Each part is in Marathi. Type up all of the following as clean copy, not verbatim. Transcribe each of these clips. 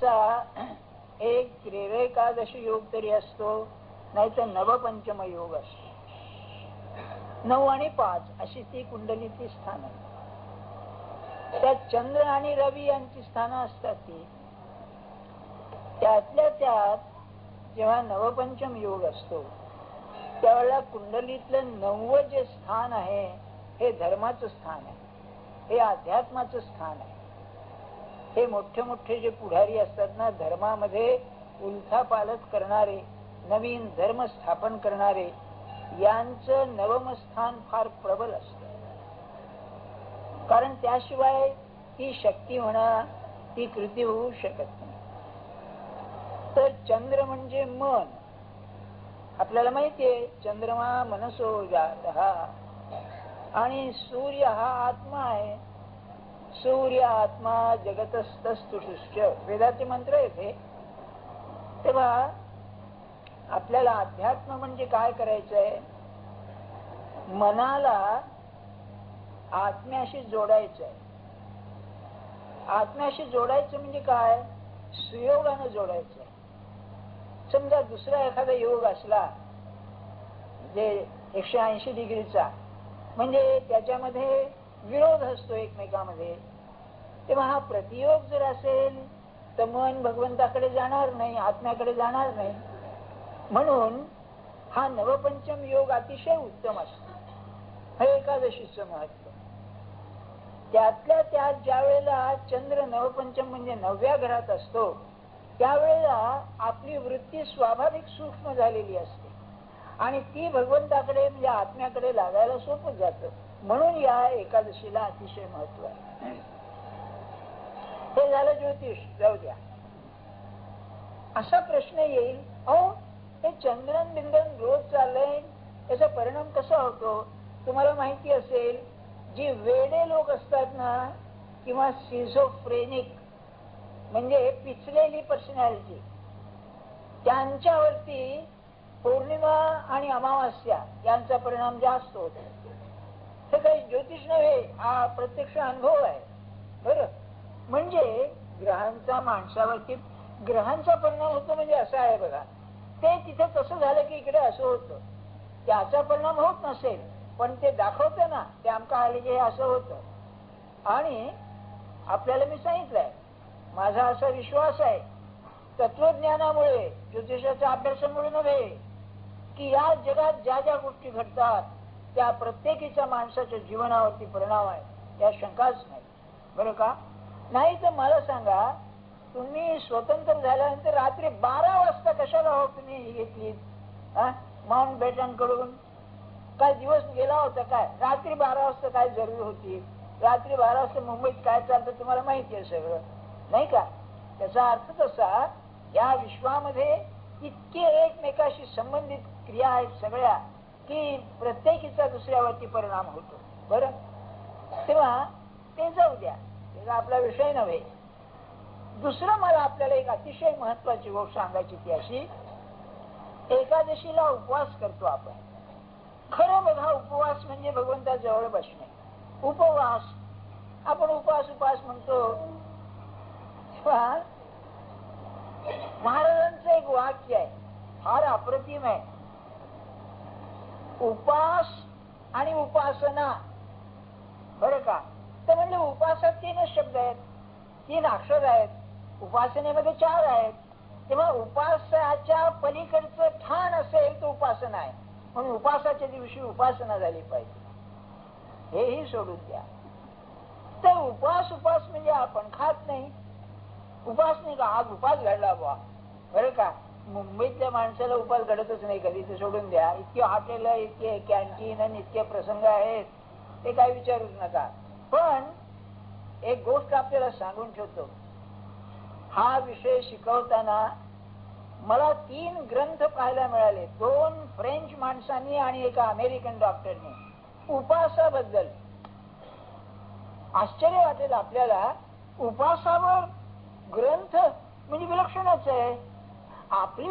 एक त्रिरेकादशी योग तरी असतो, नाहीतर नवपंचम योग असतो. 9 आणि 5 अशी ती कुंडलीची स्थान आहे. त्यात चंद्र आणि रवी यांची स्थानं असतात. ती त्यातल्या त्यात जेव्हा नवपंचम योग असतो त्यावेळेला कुंडलीतलं 9वं जे स्थान आहे हे धर्माचं स्थान आहे, हे अध्यात्माचं स्थान आहे. हे मोठे मोठे जे पुढारी असतात ना, धर्मामध्ये उलथापालथ करणारे, नवीन धर्म स्थापन करणारे, यांचं नवम स्थान फार प्रबल असतं. कारण त्याशिवाय ती शक्ती म्हणा, ती कृती होऊ शकत नाही. तर चंद्र म्हणजे मन. आपल्याला माहितीये चंद्रमा मनसो जातः, आणि सूर्य हा आत्मा आहे. सूर्य आत्मा जगतस्तस्तुष्ट वेदाचे मंत्र येते. तेव्हा आपल्याला अध्यात्म म्हणजे काय करायचंय? मनाला आत्म्याशी जोडायचंय. आत्म्याशी जोडायचं म्हणजे काय? सुयोगानं जोडायचंय. समजा दुसरा एखादा योग असला जे 180 डिग्रीचा, म्हणजे त्याच्यामध्ये विरोध असतो एकमेकामध्ये, तेव्हा हा प्रतियोग जर असेल तर मन भगवंताकडे जाणार नाही, आत्म्याकडे जाणार नाही. म्हणून हा नवपंचम योग अतिशय उत्तम असतो. हे एकादशीचं महत्व. त्यातल्या त्यात ज्या वेळेला चंद्र नवपंचम म्हणजे 9व्या घरात असतो त्यावेळेला आपली वृत्ती स्वाभाविक सूक्ष्म झालेली असते आणि ती भगवंताकडे म्हणजे आत्म्याकडे लागायला सोपं जातं. म्हणून या एकादशीला अतिशय महत्व आहे. हे झालं ज्योतिष. जाऊ द्या. असा प्रश्न येईल, अहो हे चंद्रन बिंदन रोज चाललंय, याचा परिणाम कसा होतो? तुम्हाला माहिती असेल, जी वेडे लोक असतात ना, किंवा सिझोफ्रेनिक म्हणजे पिचलेली पर्सनॅलिटी, त्यांच्यावरती पौर्णिमा आणि अमावास्या यांचा परिणाम जास्त होतो. हे काही ज्योतिष नव्हे, हा प्रत्यक्ष अनुभव आहे. बरं, म्हणजे ग्रहांचा माणसावरती ग्रहांचा परिणाम होतो म्हणजे असं आहे बघा. ते तिथे तसं झालं की इकडे असं होतं. त्याचा परिणाम होत नसेल पण ते दाखवतं ना, ते आमका आले की हे असं होतं. आणि आपल्याला मी सांगितलंय, माझा असा विश्वास आहे तत्वज्ञानामुळे, ज्योतिषाच्या अभ्यासामुळे नव्हे, की या जगात ज्या ज्या गोष्टी घडतात त्या प्रत्येकीच्या माणसाच्या जीवनावरती परिणाम आहे, या शंकाच नाही. बरं का? नाही तर मला सांगा, तुम्ही स्वतंत्र झाल्यानंतर रात्री 12 वाजता कशाला हो तुम्ही ही घेतली माउंट बॅटन कडून? काय दिवस गेला होता काय? रात्री 12 वाजता काय जरूर होती? रात्री 12 वाजता मुंबईत काय चालतं तुम्हाला माहिती आहे सगळं, नाही का? त्याचा अर्थ तसा, या विश्वामध्ये इतके एकमेकाशी संबंधित क्रिया आहेत सगळ्या, की प्रत्येकीचा दुसऱ्यावरती परिणाम होतो. बरं, तेव्हा ते जाऊ द्या, त्याचा आपला विषय नव्हे. दुसरं मला आपल्याला एक अतिशय महत्वाची गोष्ट सांगायची, ती अशी, एकादशीला उपवास करतो आपण. खरं बघा, उपवास म्हणजे भगवंताजवळ बसणे. उपवास आपण उपास म्हणतो. महाराजांचं एक वाक्य आहे, फार अप्रतिम आहे. उपास आणि उपासना. बरं का? तर म्हणजे उपासात 3 शब्द आहेत, 3 अक्षर आहेत. उपासनेमध्ये 4 आहेत. तेव्हा उपासाच्या पलीकडचं ठाण असेल तर उपासना आहे. म्हणून उपासाच्या दिवशी उपासना झाली पाहिजे. हेही सोडून द्या. तर उपास म्हणजे आपण खात नाही. उपास नाही का आज उपास घडला बुवा. बरं का? मुंबईतल्या माणसाला उपास घडतच नाही कधी, ते सोडून द्या. इतके हॉटेल, इतके कॅन्टीन आणि इतके प्रसंग आहेत, ते काय विचारूच नका. पण एक गोष्ट आपल्याला सांगून ठेवतो, हा विषय शिकवताना मला 3 ग्रंथ पाहायला मिळाले. 2 फ्रेंच माणसांनी आणि एका अमेरिकन डॉक्टरनी उपासाबद्दल. आश्चर्य वाटेल आपल्याला, उपासावर ग्रंथ म्हणजे विलक्षणच आहे. आपली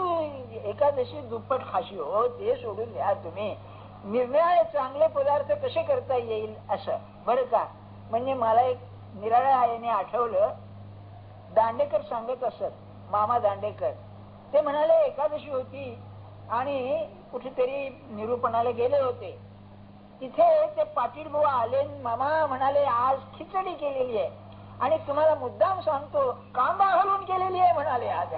एकादशी दुप्पट खाशी हो, ते सोडून द्या तुम्ही. निरनिराळे चांगले पदार्थ कसे करता येईल असं. बरं का? म्हणजे मला एक निराळ्या आईने आठवलं, दांडेकर सांगत असत, मामा दांडेकर. ते म्हणाले एकादशी होती आणि कुठेतरी निरूपणाला गेले होते. तिथे ते पाटील बुवा आले. मामा म्हणाले आज खिचडी केलेली आहे आणि तुम्हाला मुद्दाम सांगतो कांदा घालून केलेली आहे म्हणाले. आज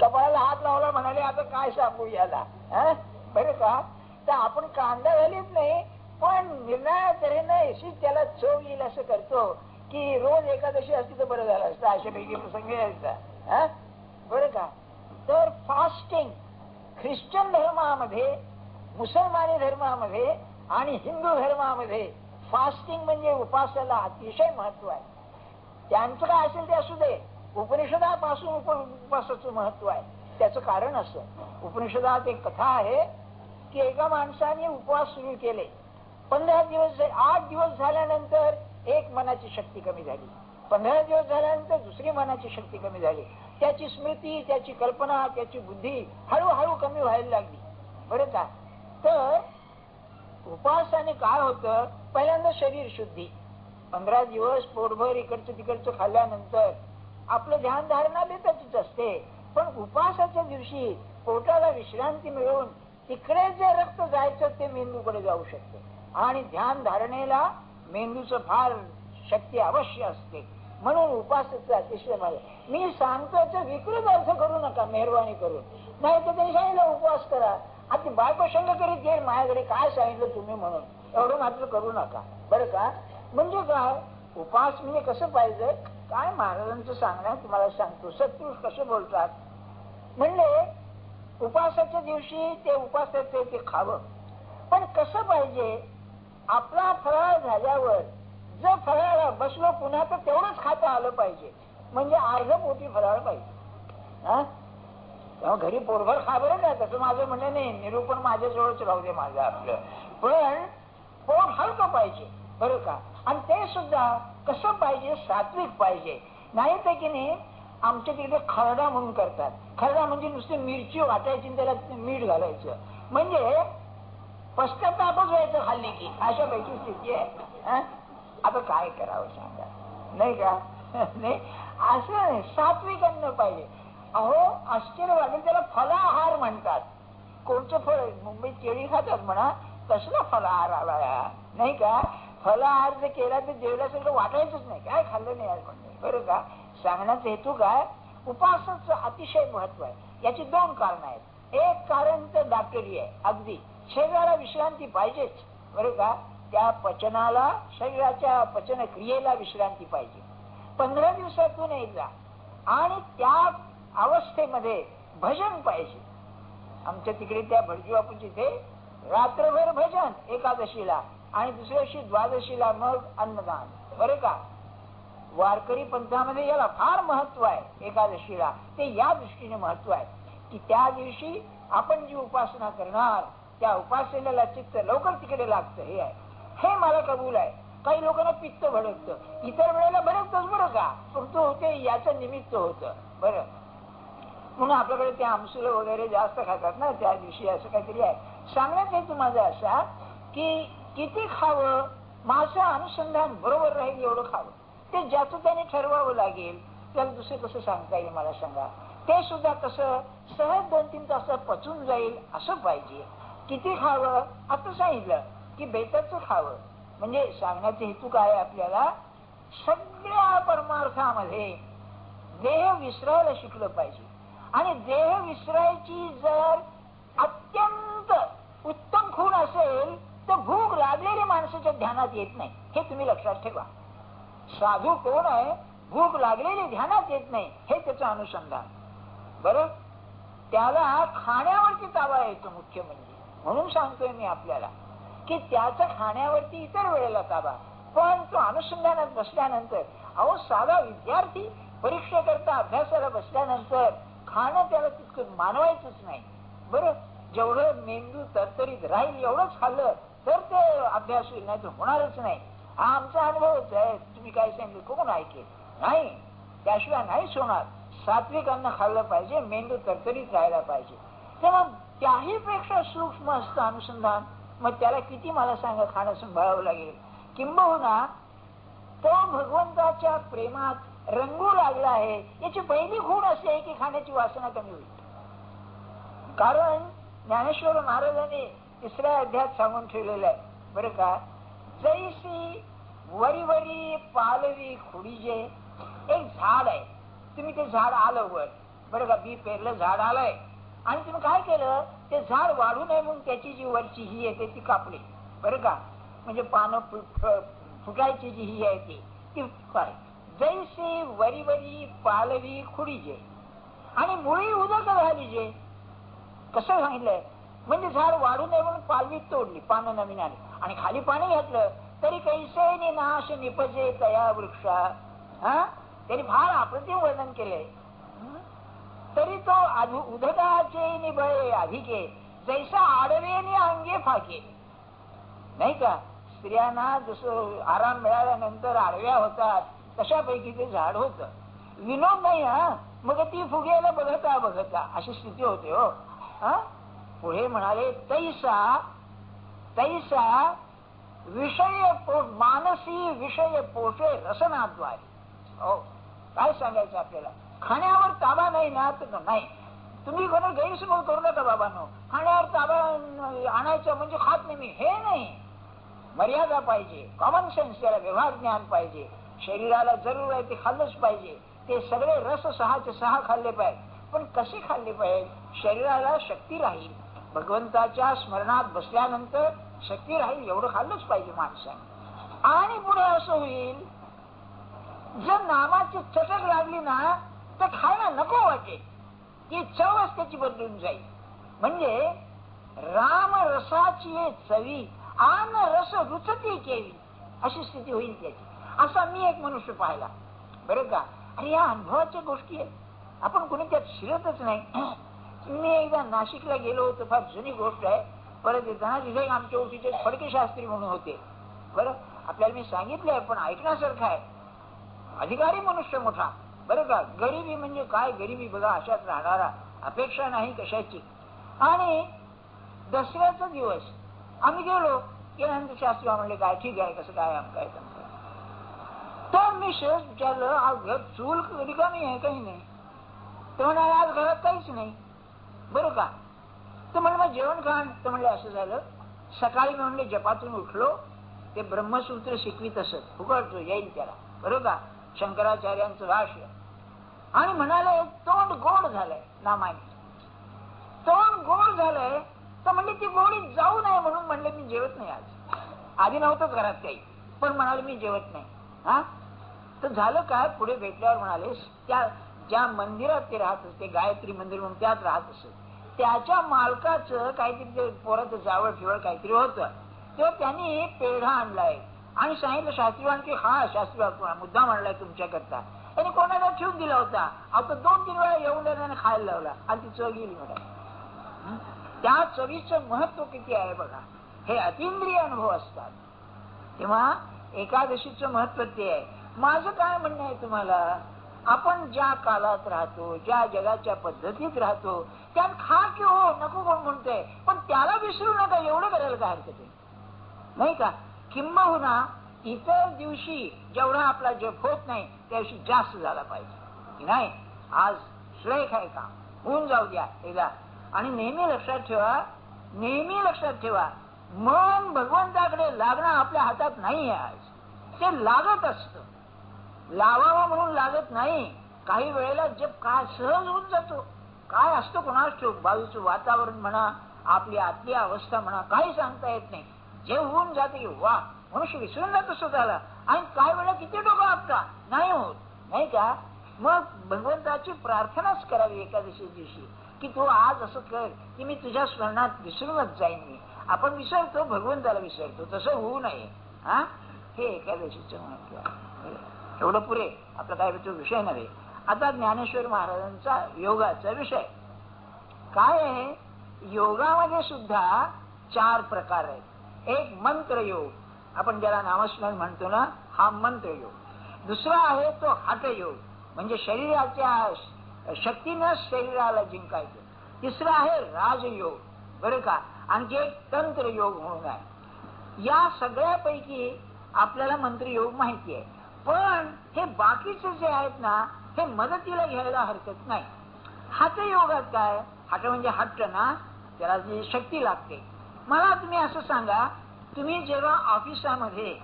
कपाळाला हात लावला. म्हणाले आता काय सांगू याला, बरं का. तर आपण कांदा घालीत नाही, पण निर्णय तऱ्हेनं अशीच त्याला चव येईल असं करतो की रोज एकादशी असती तर बरं झालं असतं, अशापैकी प्रसंग यायचा. बरं का. तर फास्टिंग ख्रिश्चन धर्मामध्ये, मुसलमानी धर्मामध्ये आणि हिंदू धर्मामध्ये फास्टिंग म्हणजे उपासाला अतिशय महत्व आहे. त्यांचं काय असेल ते असू दे, उपनिषदापासून उपवासाचं महत्व आहे. त्याचं कारण असं, उपनिषदात एक कथा आहे की एका माणसाने उपवास सुरू केले. 15 दिवस 8 दिवस झाल्यानंतर एक मनाची शक्ती कमी झाली. 15 दिवस झाल्यानंतर दुसरी मनाची शक्ती कमी झाली. त्याची स्मृती, त्याची कल्पना, त्याची बुद्धी हळूहळू कमी व्हायला लागली. बरं का. तर उपासाने काय होतं, पहिल्यांदा शरीर शुद्धी. 15 दिवस पोटभर इकडचं तिकडचं खाल्ल्यानंतर आपलं ध्यान धारणा बेतच असते, पण उपासाच्या दिवशी पोटाला विश्रांती मिळून तिकडे जे रक्त जायचं ते मेंदूकडे जाऊ शकते आणि ध्यान धारणेला मेंदूचं फार शक्ती अवश्य असते. म्हणून उपासाचं अतिशय मला मी सांगतो विकृत अर्थ करू नका मेहरबानी करून. नाही तर त्यांनी सांगितलं उपवास करा, आता बायको शंग करीत येईल माझ्याकडे काय सांगितलं तुम्ही म्हणून, एवढं मात्र करू नका. बरं का. म्हणजे काय उपास म्हणजे कसं पाहिजे, काय महाराजांचं सांगण्यात तुम्हाला सांगतो. सत्पुरुष कसं बोलतात म्हणले, उपासाच्या दिवशी ते उपासाचे ते खावं, पण कसं पाहिजे, आपला फराळ झाल्यावर जर फराळाला बसलो पुन्हा तर तेवढंच खाता आलं पाहिजे. म्हणजे अर्ध पोटी फराळ पाहिजे. तेव्हा घरी पोटभर खा बरं का, तसं माझं म्हणणं नाही, निरूपण माझ्याजवळच राहू दे माझं आपलं, पण पोट हलकं पाहिजे. बरं का. आणि ते सुद्धा कसं पाहिजे, सात्विक पाहिजे. नाही तर की नाही आमच्या तिकडे खरडा म्हणून करतात. खरडा म्हणजे नुसती मिरची वाटायची त्याला मीठ घालायचं, म्हणजे पश्चातापच व्हायचं खाल्ली की, अशा पैकी स्थिती आहे. आता काय करावं सांगा, नाही का. नाही असं सात्विक अन्न पाहिजे. अहो आश्चर्य वाटेल, त्याला फलाहार म्हणतात. कोणतं फळ, मुंबईत केळी खातात म्हणा, कसला फलाहार आला नाही का. फलाहार जर केला तर जेवल्यासारखं वाटायचंच नाही, काय खाल्लं नाही आज म्हणते. बरं का. सांगण्याचा हेतू काय, उपासाचं अतिशय महत्व आहे. याची 2 कारण आहेत. एक कारण तर डॉक्टरी आहे, अगदी शरीराला विश्रांती पाहिजेच. बरं का. त्या पचनाला, शरीराच्या पचन क्रियेला विश्रांती पाहिजे. 15 दिवसातून एकदा. आणि त्या अवस्थेमध्ये भजन पाहिजे. आमच्या तिकडे त्या भटजी बापूंची तिथे रात्रभर भजन एकादशीला आणि दुसऱ्या दिवशी द्वादशीला मग अन्नदान. बरं का. वारकरी पंथामध्ये याला फार महत्व आहे. एकादशीला ते या दृष्टीने महत्व आहे की त्या दिवशी आपण जी उपासना करणार त्या उपासनेला चित्त लवकर तिकडे लागतं. हे आहे, हे मला कबूल आहे. काही लोकांना पित्त भडकतं, इतर वेळेला भडकतच बरं का, फक्त होते याचं निमित्त होतं. बरं म्हणून आपल्याकडे ते आमसुलं वगैरे जास्त खातात ना त्या दिवशी, असं काहीतरी आहे. सांगण्यात हेतू माझा असा की किती खावं, माझं अनुसंधान बरोबर राहील एवढं खावं. ते ज्याचं त्याने ठरवावं लागेल. त्याला दुसरं कसं सांगता येईल मला सांगा. ते सुद्धा कसं सहज 2-3 तासात पचून जाईल असं पाहिजे. किती खावं, आता सांगितलं की बेताचं खावं. म्हणजे सांगण्याचा हेतू काय आपल्याला, सगळ्या परमार्थामध्ये देह विसरायला शिकलं पाहिजे. आणि देह विसरायची जर अत्यंत उत्तम खूण असेल तर भूक लागलेली माणसाच्या ध्यानात येत नाही. हे तुम्ही लक्षात ठेवा. साधू कोण आहे, भूक लागलेली ध्यानात येत नाही, हे त्याचं अनुसंधान. बरं, त्याला खाण्यावरती ताबा येतो मुख्य म्हणजे. म्हणून सांगतोय मी आपल्याला की त्याचा खाण्यावरती इतर वेळेला ताबा, पण तो अनुसंधानात बसल्यानंतर, अहो साधा विद्यार्थी परीक्षेकरता अभ्यासाला बसल्यानंतर खाणं त्याला तितकं मानवायचंच नाही. बरं, जेवढं मेंदू तरतरीत राहील एवढंच खाल्लं तर ते अभ्यास होईल, नाही तर होणारच नाही. हा आमचा अनुभवच आहे. तुम्ही काय सांगितलं कोण ऐकेल, नाही, त्याशिवाय नाहीच होणार. सात्विक अन्न खाल्लं पाहिजे, मेंदू तरतरीत राहायला पाहिजे. तेव्हा त्याही पेक्षा सूक्ष्म असतं अनुसंधान. मग त्याला किती मला सांगा खाणं सांभाळावं लागेल. किंबहुना तो भगवंताच्या प्रेमात रंगू लागला आहे. याची पहिली खूण अशी आहे की खाण्याची वासना कमी होईल. कारण ज्ञानेश्वर महाराजांनी 3ऱ्या अध्यायात सांगून ठेवलेलं आहे बरं का, जैसी वरी वरी पालवी खुडीजे. एक झाड आहे, तुम्ही ते झाड आलं वर बरं का, बी पेरलं, झाड आलंय आणि तुम्ही काय केलं, ते झाड वाढू नये म्हणून त्याची जी वरची ही येते ती कापली बरं का, म्हणजे पानं फुटायची जी ही आहे ती काय, जैसी वरी वरी पालवी खुडीजे आणि मुळी उदक घालीजे. कसं सांगितलंय, म्हणजे झाड वाढू नये म्हणून पालवी तोडली, पानं नवीन आली आणि खाली पाणी घातलं तरी कैसे नाश निपजे तया वृक्षा. त्यांनी फार अप्रतिम वर्णन केलंय. तरी तो उदकाचे निबळे अधिके जैसा आडवे अंगे फाके. नाही का, स्त्रियांना जसं आराम मिळाल्यानंतर आडव्या होतात तशापैकी ते झाड होत. विनोद नाही मग ती फुगेला बघता बघता अशी स्थिती होते हो. पुढे म्हणाले तैसा तैसा विषय मानसी विषय पोषे रसनाद्वारे. हो, काय सांगायचं आपल्याला, खाण्यावर ताबा नाही ना तर नाही. तुम्ही कोणा गैरसमज करू नका बाबांनो, खाण्यावर ताबा आणायचं म्हणजे खात नाही मी, हे नाही. मर्यादा पाहिजे, कॉमन सेन्स, त्याला व्यवहार ज्ञान पाहिजे. शरीराला जरूर आहे ते खाल्लंच पाहिजे. ते सगळे रस 6चे 6 खाल्ले पाहिजे, पण कसे खाल्ले पाहिजे, शरीराला शक्ती राहील, भगवंताच्या स्मरणात बसल्यानंतर शक्ती राहील एवढं खाल्लंच पाहिजे माणसाने. आणि पुढे असं होईल, जर नामाची चटक लागली ना तर खायला नको वाटेल, ती चवच त्याची बदलून जाईल. म्हणजे राम रसाची चवी आन रस रुचती केली अशी स्थिती होईल त्याची. असा मी एक मनुष्य पाहिला बरं का. आणि या अनुभवाच्या गोष्टी आहेत, आपण कोणी त्यात शिरतच नाही. मी एकदा नाशिकला गेलो होतो, फार जुनी गोष्ट आहे. परत येताना तिथे आमच्या ओळखीचे फडके शास्त्री म्हणून होते बरं, आपल्याला मी सांगितलंय पण ऐकण्यासारखं आहे. अधिकारी मनुष्य मोठा बरं का. गरिबी म्हणजे काय, गरिबी बघा अशात राहणारा, अपेक्षा नाही कशाची. आणि दसऱ्याचा दिवस आम्ही गेलो, गेल्यानंतर शास्त्री म्हणले काय ठीक आहे, कसं काय आम काय समजा. तर मी सहज विचारलं, आज घर चूल रिकामी आहे काही नाही. तर म्हणाले आज घरात काहीच नाही बरं का. तर म्हणलं मग जेवण खाण. तर म्हणले असं झालं, सकाळी मी म्हणले जपातून उठलो, ते ब्रह्मसूत्र शिकवीत असत, फुकटतो येईल त्याला बरं का, शंकराचार्यांचं भाष्य. आणि म्हणाले तोंड गोड झालंय नामाने, तोंड गोड झालंय. तर म्हणले ती गोडी जाऊ नये म्हणून म्हणले मी जेवत नाही आज. आधी नव्हतंच घरात काही, पण म्हणाले मी जेवत नाही. तर झालं काय, पुढे भेटल्यावर म्हणाले त्या ज्या मंदिरात ते राहत असते, गायत्री मंदिर म्हणून त्यात राहत असत, त्याच्या मालकाचं काहीतरी ते पोराचं जावळ फिवळ काहीतरी होतं. तेव्हा त्यांनी पेढा आणलाय आणि सांगितलं शास्त्रीवान की हा शास्त्री मुद्दा आणलाय तुमच्याकरता. त्यांनी कोणाला ठेवून दिला होता. आता 2-3 वेळा येऊन त्याने खायला लावला आणि ती चव गेली. म्हणा त्या चवीचं महत्व किती आहे बघा. हे अतिंद्रिय अनुभव असतात. तेव्हा एकादशीचं महत्व ते आहे. माझं काय म्हणणं आहे तुम्हाला, आपण ज्या काळात राहतो, ज्या जगाच्या पद्धतीत राहतो त्यात खा की हो नको कोण म्हणतोय, पण त्याला विसरू नका एवढं करायला काय हरकत आहे नाही का. किंबहुना इतर दिवशी जेवढा आपला जप होत नाही त्या दिवशी जास्त झाला पाहिजे की नाही. आज श्रेय आहे का होऊन जाऊ द्या एकदा. आणि नेहमी लक्षात ठेवा, नेहमी लक्षात ठेवा, मन भगवंताकडे लागणं आपल्या हातात नाही आहे. आज ते लागत असतं, लावावं म्हणून लागत नाही. काही वेळेला जप काय सहज होऊन जातो. काय असतं कोणाच ठेव, बाजूचं वातावरण म्हणा, आपली आतली अवस्था म्हणा, काही सांगता येत नाही. जे होऊन जाते की वा मनुष्य विसरून जातो स्वतःला. आणि काय वेळा किती डोकं आपटा नाही होत नाही का. मग भगवंताची प्रार्थनाच करावी एकादशी दिवशी की तू आज असं कर की मी तुझ्या स्मरणात विसरूनच जाईन. मी आपण विसरतो, भगवंताला विसरतो, तसं होऊ नये. हे एकादशीचं महत्व आहे. एवढं पुरे, आपला काय तो विषय नव्हे. आता ज्ञानेश्वर महाराजांचा योगाचा विषय काय आहे. योगामध्ये सुद्धा 4 प्रकार आहेत. एक मंत्र योग, आपण ज्याला नामस्मरण म्हणतो ना, हा मंत्र योग. दुसरा आहे तो हठयोग, म्हणजे शरीराच्या शक्तीनं शरीराला जिंकायचं. तिसरा आहे राजयोग बरं का. आणखी एक तंत्र योग म्हणून आहे. या सगळ्यापैकी आपल्याला मंत्रयोग माहिती आहे. पण हे बाकीचे जे आहेत ना, हे मदतीला घ्यायला हरकत नाही. हठयोगात काय, हठ म्हणजे हट्ट ना, त्याला जी शक्ती लागते. मला तुम्ही असं सांगा, तुम्ही जेव्हा ऑफिसामध्ये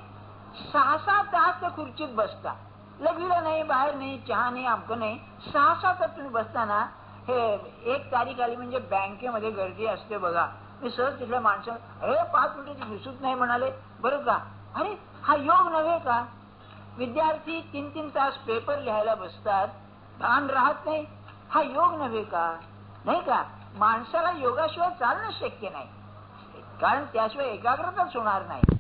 6-6 तास त्या खुर्चीत बसता, लगविलं नाही, बाहेर नाही, चहा नाही, आमकं नाही, 6-6 तास तुम्ही बसताना, हे एक तारीख आली म्हणजे बँकेमध्ये गर्दी असते बघा. मी सहज तिथल्या माणसं, अरे 5 मिनिटाची दिसूच नाही म्हणाले, बरं का, अरे हा योग नव्हे का? विद्यार्थी 3-3 तास पेपर लिहायला बसतात, भान राहत नाही, हा योग नव्हे का? नाही का? माणसाला योगाशिवाय चालणं शक्य नाही, कारण त्याशिवाय एकाग्रताच होणार नाही.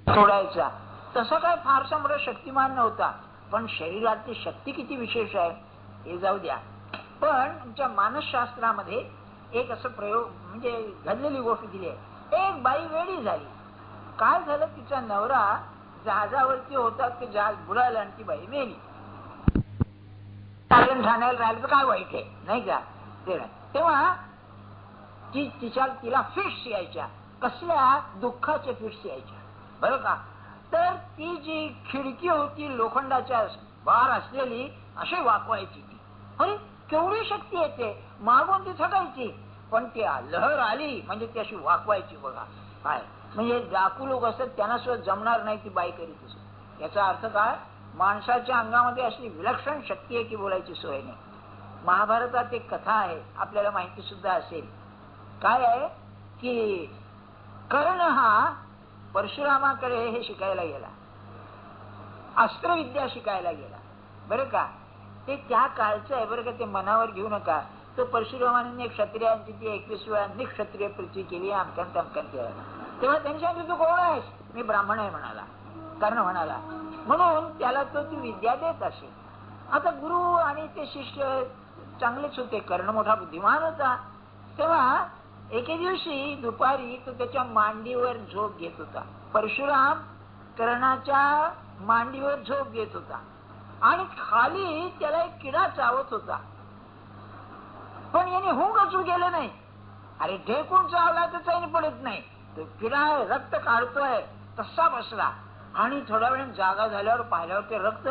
सोडायचा तसा काय फारसा मोठा शक्तिमान नव्हता, पण शरीरातली शक्ती किती विशेष आहे हे जाऊ द्या. पण तुमच्या मानसशास्त्रामध्ये एक असं प्रयोग म्हणजे घडलेली गोष्ट दिली आहे. एक बाई वेडी झाली. काय झालं, तिचा नवरा जहाजावरती होता, ते जहाज बुडालं आणि ती बाई मेली. ठाण्याला राहिलं तर काय वाईट आहे, नाही का? तेव्हा तिला फिट्स यायच्या, कसल्या दुःखाच्या फिट्स यायच्या, बरं का. तर ती जी खिडकी होती लोखंडाच्या बार असलेली, अशी वाकवायची ती. अरे केवढी शक्ती येते, मागून ती थकायची, पण ती लहर आली म्हणजे ती अशी वाकवायची बघा. काय म्हणजे डाकू लोक असतात त्यांना सुद्धा जमणार नाही ती बाई करीत असत. याचा अर्थ काय, माणसाच्या अंगामध्ये अशी विलक्षण शक्ती आहे की बोलायची सोय नाही. महाभारतात एक कथा आहे, आपल्याला माहिती सुद्धा असेल. काय आहे की कर्ण हा परशुरामाकडे हे शिकायला गेला, अस्त्रविद्या शिकायला गेला, बरं का. ते त्या काळचं आहे बरं का, ते मनावर घेऊ नका. तो परशुरामाने क्षत्रियांची ती 21 वेळा निक्षत्रिय पृथ्वी केली, आमक्यान तमक्यान केला. तेव्हा त्यांच्या तू कोण आहेस, मी ब्राह्मण आहे म्हणाला, कर्ण म्हणाला. म्हणून त्याला तो ती विद्या देत असे. आता गुरु आणि ते शिष्य चांगलेच होते, कर्ण मोठा बुद्धिमान होता. तेव्हा एके दिवशी दुपारी तो त्याच्या मांडीवर झोप घेत होता. परशुराम कर्णाच्या मांडीवर झोप घेत होता आणि खाली त्याला एक किडा चावत होता, पण याने हुंग गेलं नाही. अरे ढेकून चावला तर काही पडत नाही, तो किडा रक्त काढतोय तसा बसला. आणि थोड्या वेळ जागा झाल्यावर पाहिल्यावर ते रक्त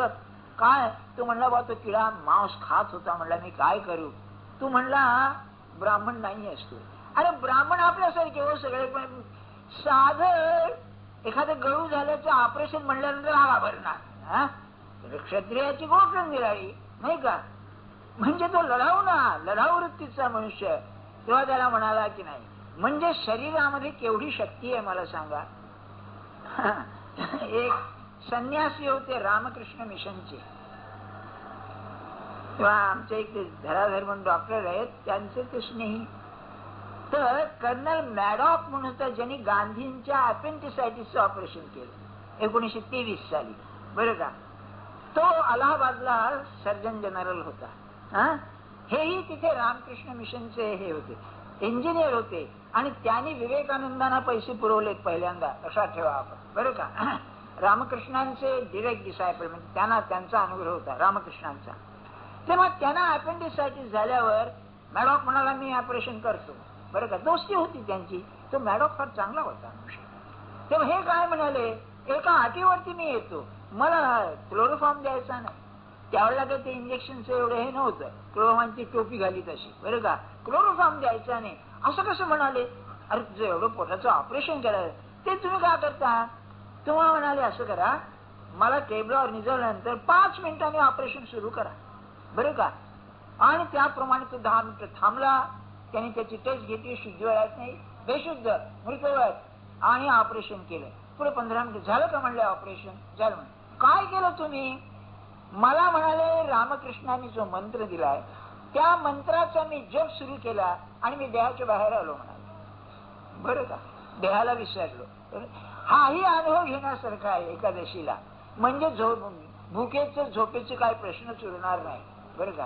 काय, तो म्हणला बा तो किडा मांस खात होता. म्हणला मी काय करू? तू म्हणला ब्राह्मण नाही असतो. अरे ब्राह्मण आपल्यासारखे हो सगळे, पण साधं एखादं गळू झाल्याचं ऑपरेशन म्हणल्यानंतर हा घाबरणार. क्षत्रियाची गोष्ट निराळी, नाही का? म्हणजे तो लढाऊ ना, लढाऊ वृत्तीचा मनुष्य. तेव्हा त्याला म्हणाला की नाही, म्हणजे शरीरामध्ये केवढी शक्ती आहे मला सांगा. एक संन्यासी होते रामकृष्ण मिशनचे. तेव्हा आमचे एक धराधर म्हणून डॉक्टर आहेत, त्यांचे ते स्नेही. तर कर्नल मॅडॉक म्हणून होता, ज्यांनी गांधींच्या अपेंडिसायटिसचं ऑपरेशन केलं 1923 साली, बरं का. तो अलाहाबादला सर्जन जनरल होता. हेही तिथे रामकृष्ण मिशनचे हे होते, इंजिनियर होते. आणि त्यांनी विवेकानंदांना पैसे पुरवलेत पहिल्यांदा, लक्षात ठेवा आपण, बरं का. रामकृष्णांचे डिरेक्ट डिसायपल, म्हणजे त्यांना त्यांचा अनुग्रह होता रामकृष्णांचा. तेव्हा त्यांना अपेंडिसायटिस झाल्यावर मॅडॉक म्हणाला मी ऑपरेशन करतो, बरं का. दोस्ती होती त्यांची. तो मॅडॉक फार चांगला होता. तेव्हा हे काय म्हणाले, एका अटीवरती मी येतो, मला क्लोरोफॉर्म द्यायचा नाही. त्यावेळेला काही ते इंजेक्शनचं एवढं हे नव्हतं, क्लोरोफॉर्मची टोपी घाली तशी, बरं का. क्लोरोफॉर्म द्यायचा नाही असं कसं म्हणाले? अरे तुझं एवढं पोटाचं ऑपरेशन करायचं, ते तुम्ही काय करता? तुम्हाला म्हणाले असं करा, मला टेबलावर निजवल्यानंतर 5 मिनिटांनी ऑपरेशन सुरू करा, बरं का. आणि त्याप्रमाणे तो 10 मिनिटं थांबला. त्यांनी त्याची टेस्ट घेतली, शुद्ध वेळात नाही, बेशुद्ध मृत वेळात, आणि ऑपरेशन केलं. पुढे 15 मिनिटं झालं का म्हणले ऑपरेशन झालं. काय केलं तुम्ही? मला म्हणाले रामकृष्णांनी जो मंत्र दिलाय त्या मंत्राचा मी जप सुरू केला आणि मी देहाच्या बाहेर आलो म्हणाले, बरं का. देहाला विसरलो. हाही अनुभव घेण्यासारखा आहे एकादशीला. म्हणजे भुकेचं झोपेचे काय प्रश्नच उरणार नाही, बरं का.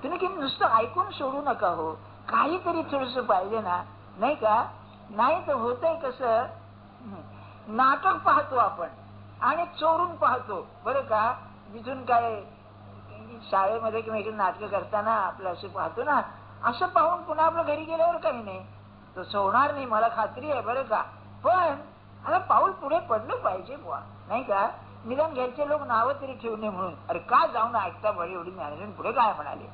तुम्ही की नुसतं ऐकून सोडू नका हो, काहीतरी थोडस पाहिजे ना, नाही का. नाही तर होतंय कसं, नाटक पाहतो आपण आणि चोरून पाहतो, बरं का. तिथून काय शाळेमध्ये किंवा इकडे नाटक करताना आपलं असं पाहतो ना, असं पाहून पुन्हा आपलं घरी गेल्यावर काही नाही, तसं होणार नाही, मला खात्री आहे, बरं का. पण आता पाऊल पुढे पडलं पाहिजे बुवा, नाही का. निदान घरचे लोक नावं तरी ठेवू नये म्हणून. अरे काय जाऊन ऐकता बळी एवढी ज्ञानेश्वर पुढे काय म्हणाले,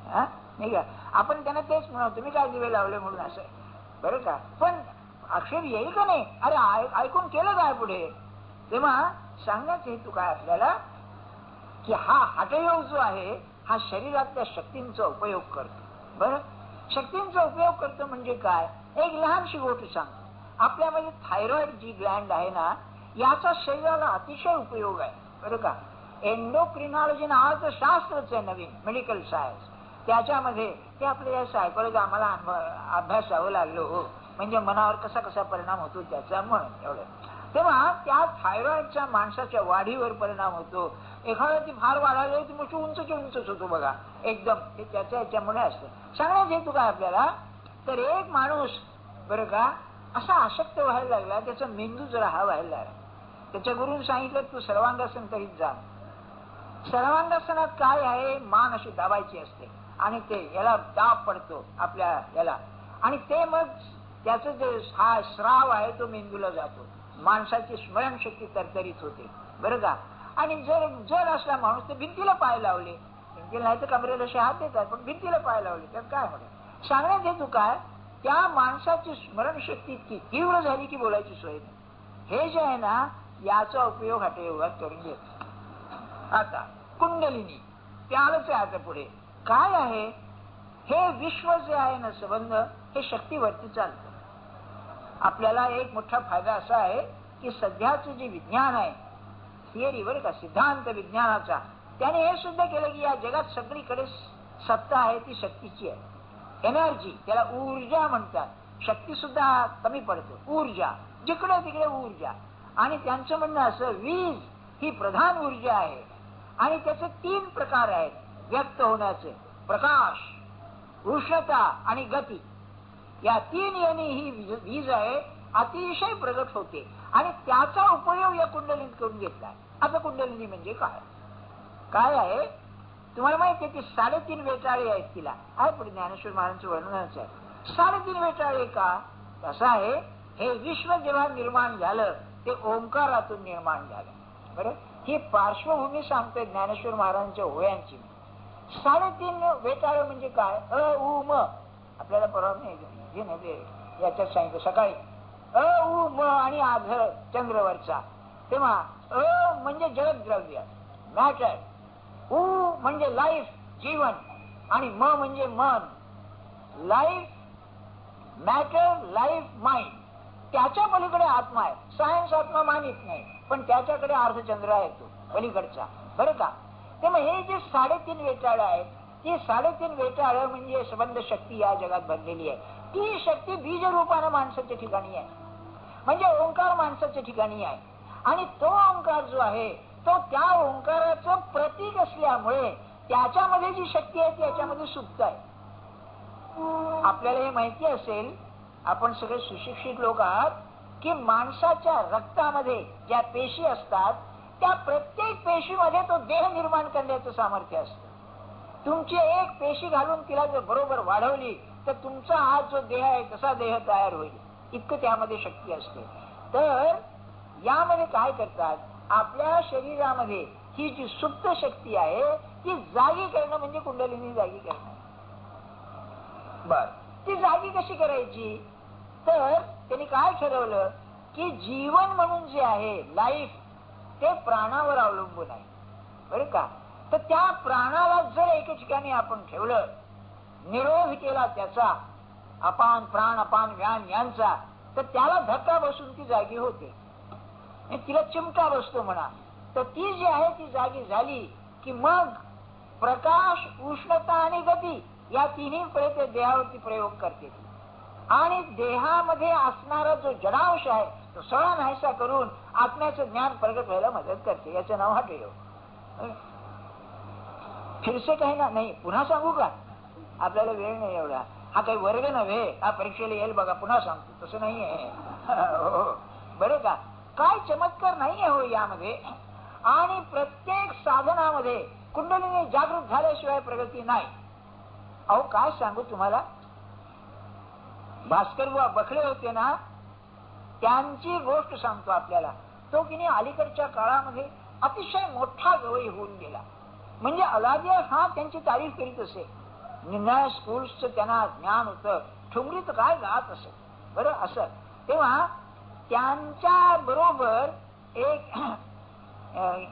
नाही का? आपण त्यांना तेच म्हणा, तुम्ही काय दिवे लावले म्हणून असं, बरं का? पण आक्षेप येईल का नाही? अरे ऐकून केलं काय पुढे? तेव्हा सांगण्याचा हेतू काय आपल्याला, की हा हठयोग जो आहे हा शरीरातल्या शक्तींचा उपयोग करतो. बरं, शक्तींचा उपयोग करतो म्हणजे काय? एक लहानशी गोष्ट सांगतो. आपल्यामध्ये थायरॉइड जी ग्लँड आहे ना, याचा शरीराला अतिशय उपयोग आहे. बरं का? एंडोक्रिनॉलॉजी नावाचं शास्त्रच आहे नवीन, मेडिकल सायन्स. त्याच्यामध्ये ते आपल्या सायकोलॉजी आम्हाला अभ्यासावं लागलो, म्हणजे मनावर कसा कसा परिणाम होतो त्याचा, म्हणून एवढं. तेव्हा त्या थायरॉइडच्या माणसाच्या वाढीवर परिणाम होतो. एखादा ती फार वाढायला ती मग उंचच्या उंचच होतो बघा एकदम, ते त्याच्या याच्यामुळे असतं. सांगण्याचं हेतू काय आपल्याला, तर एक माणूस बरं का असा आसक्त व्हायला लागला, त्याचा मेंदू जरा हा व्हायला लागला. त्याच्या गुरुने सांगितलं तू सर्वांगासन करीत जा. सर्वांगासनात काय आहे, मान अशी दाबायची असते आणि ते याला दाब पडतो आपल्या याला, आणि ते मग त्याचं जे हा स्राव आहे तो मेंदूला जातो, माणसाची स्मरणशक्ती तरतरीत होते. बरं का? आणि जर असला माणूस तर भिंतीला पाय लावले, भिंतीला नाही तर कमरेला असे हात देतात, पण भिंतीला पाय लावले तर काय म्हणत. सांगण्यात हेतू काय, त्या माणसाची स्मरणशक्ती इतकी तीव्र झाली की बोलायची सोय नाही. हे जे आहे ना, याचा उपयोग हठयोगात करून घेतो. आता कुंडलिनी त्यालाच आहे. आता पुढे काय आहे, हे विश्व जे आहे ना संबंध, हे शक्तीवरती चालतं. आपल्याला एक मोठा फायदा असा आहे की सध्याचं जे विज्ञान आहे, थिअरी बरं का, सिद्धांत विज्ञानाचा, त्याने हे सिद्ध केलं की या जगात सगळीकडे सत्ता आहे ती शक्तीची आहे. एनर्जी, त्याला ऊर्जा म्हणतात. शक्ती सुद्धा कमी पडतो, ऊर्जा, जिकडे तिकडे ऊर्जा. आणि त्यांचं म्हणणं असं, वीज ही प्रधान ऊर्जा आहे आणि त्याचे 3 प्रकार आहेत व्यक्त होण्याचे, प्रकाश, उष्णता आणि गती. या 3 यांनी ही वीज आहे अतिशय प्रगट होते आणि त्याचा उपयोग या कुंडलिनीत करून घेतलाय. आता कुंडलिनी म्हणजे काय, काय आहे तुम्हाला माहिती आहे की 3.5 वेटाळे आहेत तिला. आहे पुढे ज्ञानेश्वर महाराजांचं वर्णनच आहे. 3.5 वेटाळे का? असं आहे, हे विश्व जेव्हा निर्माण झालं ते ओंकारातून निर्माण झालं. बरं, ही पार्श्वभूमी सांगते ज्ञानेश्वर महाराजांच्या ओव्यांची. 3.5 वेटाळे म्हणजे काय, अ उ म. आपल्याला परवा नाही याच्यात सांगितलं सकाळी, अ उ म आणि आधळ चंद्रवरचा. तेव्हा अ म्हणजे जलद्रव्य, मॅटर, उ म्हणजे लाईफ, जीवन, आणि म म्हणजे मन, लाईफ, मॅटर, लाईफ, माइंड. त्याच्या पलीकडे आत्मा आहे. सायन्स आत्मा मानित नाही, पण त्याच्याकडे अर्धचंद्र आहे तो पलीकडचा. बरं का? तेव्हा हे जे 3.5 वेटाळ आहेत, ती 3.5 वेटाळ म्हणजे संबंध शक्ती या जगात भरलेली आहे. ती शक्ती बीज रूपाने माणसाच्या ठिकाणी आहे, म्हणजे ओंकार माणसाच्या ठिकाणी आहे. आणि तो ओंकार जो आहे तो त्या ओंकाराचं प्रतीक असल्यामुळे त्याच्यामध्ये जी शक्ती आहे त्याच्यामध्ये सुप्त आहे. आपल्याला हे माहिती असेल, आपण सगळे सुशिक्षित लोक आहात, की माणसाच्या रक्तामध्ये ज्या पेशी असतात त्या प्रत्येक पेशीमध्ये तो देह निर्माण करण्याचं सामर्थ्य असतं. तुमची एक पेशी घालून तिला जर बरोबर वाढवली तर तुमचा हा जो देह आहे तसा देह तयार होईल, इतकं त्यामध्ये शक्ती असते. तर यामध्ये काय करतात, आपल्या शरीरामध्ये ही जी सुप्त शक्ती आहे ती जागी करणं म्हणजे कुंडलिनी जागी करणं. बर, ती जागी कशी करायची, तर त्यांनी काय ठरवलं की जीवन म्हणून जे आहे, लाईफ, ते प्राणावर अवलंबून आहे. बरं का? तर त्या प्राणाला जर एके ठिकाणी आपण ठेवलं, निरोध केला त्याचा, अपान प्राण, अपान व्यान यांचा, तर त्याला धक्का बसून ती जागी होते. तिला चिमटा बसतो म्हणा. तर ती जी आहे ती जागी झाली की मग प्रकाश, उष्णता आणि गती या तिन्ही ते देहावरती प्रयोग करते. आणि देहामध्ये असणारा जो जडांश आहे तो सगळा नाहीसा करून आत्म्याचं ज्ञान प्रगट व्हायला मदत करते. याचं नाव हठयोग. फिरसे काही ना नाही, पुन्हा सांगू का? आपल्याला वेळ नाही एवढा. हा काही वर्ग नव्हे, हा परीक्षेला येईल बघा, पुन्हा सांगतो, तसं नाहीये. बरं का? काय चमत्कार नाहीये हो यामध्ये. आणि प्रत्येक साधनामध्ये कुंडलिनी जागृत झाल्याशिवाय प्रगती नाही. अहो काय सांगू तुम्हाला, भास्कर बखळे होते ना, त्यांची गोष्ट सांगतो आपल्याला. तो की नाही अलीकडच्या काळामध्ये अतिशय मोठा गवई होऊन गेला. म्हणजे अलादिया हा त्यांची तारीफ करीत असे. निम्या स्कूल्सचं त्यांना ज्ञान होतं, ठुमरीत काय गात असे. बरं असं तेव्हा त्यांच्या बरोबर एक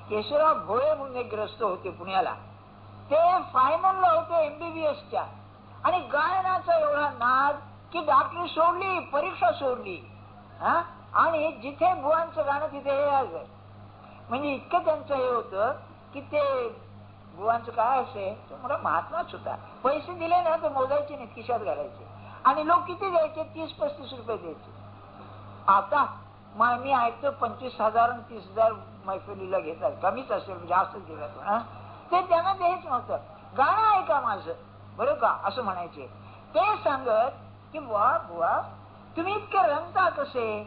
केशवराव भोळे म्हणून एक ग्रस्त होते पुण्याला. ते फायनलला होते MBBSच्या आणि गायनाचा एवढा नाद की डॉक्टरी सोडली, परीक्षा सोडली. आणि जिथे बुवांचं गाणं तिथे हे आहे. म्हणजे इतकं त्यांचं हे होतं की ते बुवांचं काय असे, तो मोठा महात्माच होता. पैसे दिले ना तर मोजायचे नाही, खिशात घालायचे. आणि लोक किती द्यायचे, 30-35 रुपये द्यायचे. आता मी ऐकतो 25,000 आणि 30,000 मैफिलीला घेतात. कमीच असेल, जास्तच घेतात. ते त्यांना द्यायच नव्हतं. गाणं ऐका माझं बरं का असं म्हणायचे. ते सांगत की बुवा तुम्ही इतके रंगता कसे.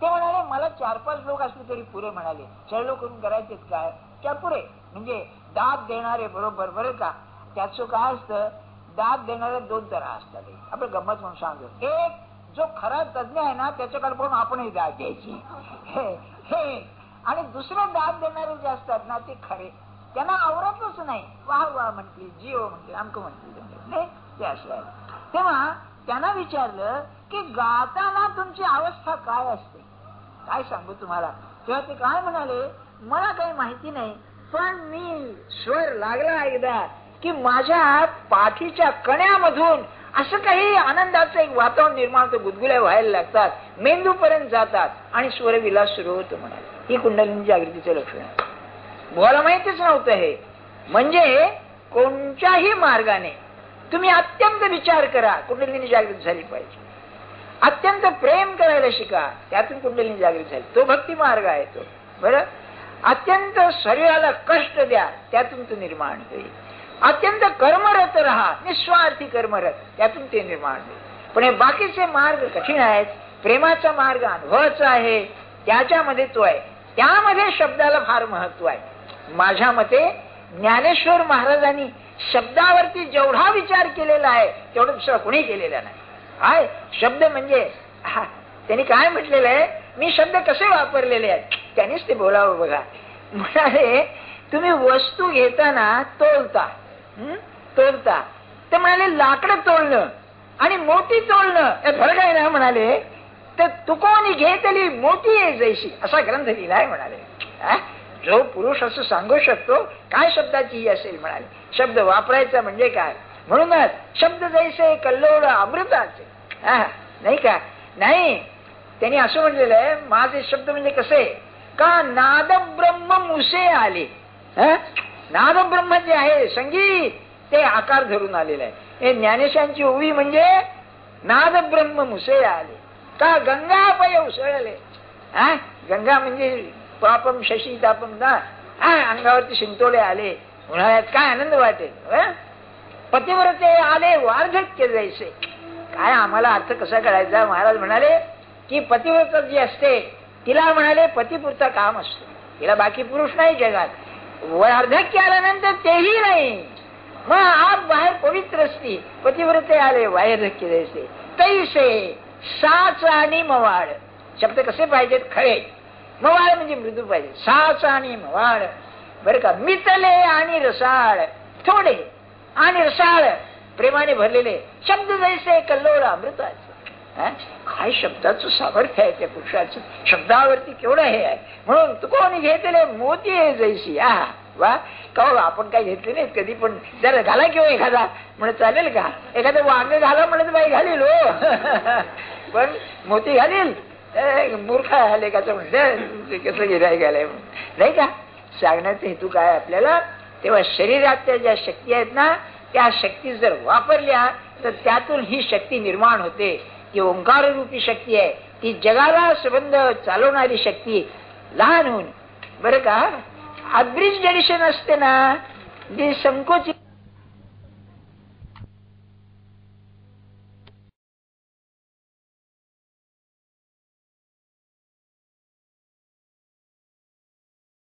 ते म्हणाले मला 4-5 लोक असले तरी पुरे म्हणाले. 4 लोक करून करायचेच काय, त्या पुरे. म्हणजे दाद देणारे बरोबर बरं का. त्याचं काय असतं, दाद देणारे 2 तऱ्हा असतात. आपण गंमत म्हणून सांगतो. एक जो खरा तज्ञ आहे ना त्याच्याकडे पण आपणही दाद द्यायची. आणि दुसरे दाद देणारे जे असतात ना ते खरे, त्यांना आवडतच नाही. वाह वाह म्हणतील, जीव म्हणतील, आमकं म्हणतील, नाही ते असं आहे. तेव्हा त्यांना विचारलं की गाताना तुमची अवस्था काय असते, काय सांगू तुम्हाला. तेव्हा ते काय म्हणाले, मला काही माहिती नाही, पण मी स्वर लागला एकदा की माझ्या पाठीच्या कण्यामधून असं काही आनंदाचं एक वातावरण निर्माण होतं. गुदगुल्या व्हायला लागतात, मेंदूपर्यंत जातात आणि स्वरविलास सुरू होतो म्हणाले. ही कुंडलिनी जागृतीचं लक्षण आहे. बुवाला माहितीच नव्हतं हे. म्हणजे कोणत्याही मार्गाने तुम्ही अत्यंत विचार करा, कुंडलिनी जागृत झाली पाहिजे. अत्यंत प्रेम करायला शिका, त्यातून कुंडलिनी जागृत झाली. तो भक्ती मार्ग आहे तो. बरं, अत्यंत शरीराला कष्ट द्या, त्यातून तो निर्माण होईल. अत्यंत कर्मरत राहा, निस्वार्थी कर्मरत, त्यातून ते निर्माण होईल. पण हे बाकीचे मार्ग कठीण आहेत. प्रेमाचा मार्ग अनुभवाचा आहे, त्याच्यामध्ये तो आहे. त्यामध्ये शब्दाला फार महत्व आहे. माझ्या मते ज्ञानेश्वर महाराजांनी शब्दावरती जेवढा विचार केलेला आहे तेवढा दुसरा कोणी केलेला नाही. हाय शब्द म्हणजे त्यांनी काय म्हटलेलं आहे, मी शब्द कसे वापरलेले आहेत त्यांनीच ते बोलावं बघा. म्हणाले तुम्ही वस्तू घेताना तोलता ते म्हणाले लाकडं तोलणं आणि मोठी तोलणं यात फरक आहे ना. म्हणाले तर तुकोनी घेतली मोठी आहे जैशी, असा ग्रंथ लिहिला आहे म्हणाले. जो पुरुष असं सांगू शकतो काय शब्दाची ही असेल म्हणाले. शब्द वापरायचा म्हणजे काय. म्हणूनच शब्द जैसे कल्लोळ अमृताचे, नाही का. नाही त्यांनी असं म्हणलेलं आहे, माझे शब्द म्हणजे कसे का नाद ब्रह्म मुसे आले. नाद ब्रह्म जे आहे संगीत ते आकार धरून आलेलं आहे. हे ज्ञानेशांची ओवी म्हणजे नाद ब्रह्म मुसे आले का गंगा पय उसळले. गंगा म्हणजे पापम शशी तापम ना, अंगावरती शिंतोळे आले. उन्हाळ्यात काय आनंद वाटेल. पतिव्रते आले वार्धक्य जैसे. काय आम्हाला अर्थ कसा करायचा. महाराज म्हणाले की पतिव्रत जी असते तिला म्हणाले पतिपुरता काम असतो, तिला बाकी पुरुष नाही जगात. वार्धक्य आल्यानंतर तेही नाही, मग आप बाहेर पवित्र असती. पतिव्रते आले वार्धक्य जैसे तैसे साच आणि मवाळ. शब्द कसे पाहिजेत खरे. मवाळ म्हणजे मृदू पाहिजे. साच आणि मवाळ बरं का. मितले आणि रसाळ, थोडे आणि रसाळ प्रेमाने भरलेले शब्द जैसे कल्लोळ अमृताचे. काय शब्दाचं सामर्थ्य आहे त्या पुरुषाचं. शब्दावरती केवढं हे आहे. म्हणून तू कोणी घेतले मोती आहे जैसी. वा का आपण काय घेतले नाहीत कधी, पण जरा घाला किंवा एखादा म्हणत चालेल का. एखादं वांग घाला म्हणत बाई घालील हो, पण मोती घालील मूर्ख आले का म्हणते कसं गिराय घालाय नाही का. सांगण्याचा हेतू काय आपल्याला. तेव्हा शरीरातल्या ज्या शक्ती आहेत ना त्या शक्ती जर वापरल्या तर त्यातून ही शक्ती निर्माण होते. ती ओंकार रूपी शक्ती आहे, ती जगाला संबंध चालवणारी शक्ती. लहान होऊन बरं का अब्रिज जडिशन असते ना, जी संकोचित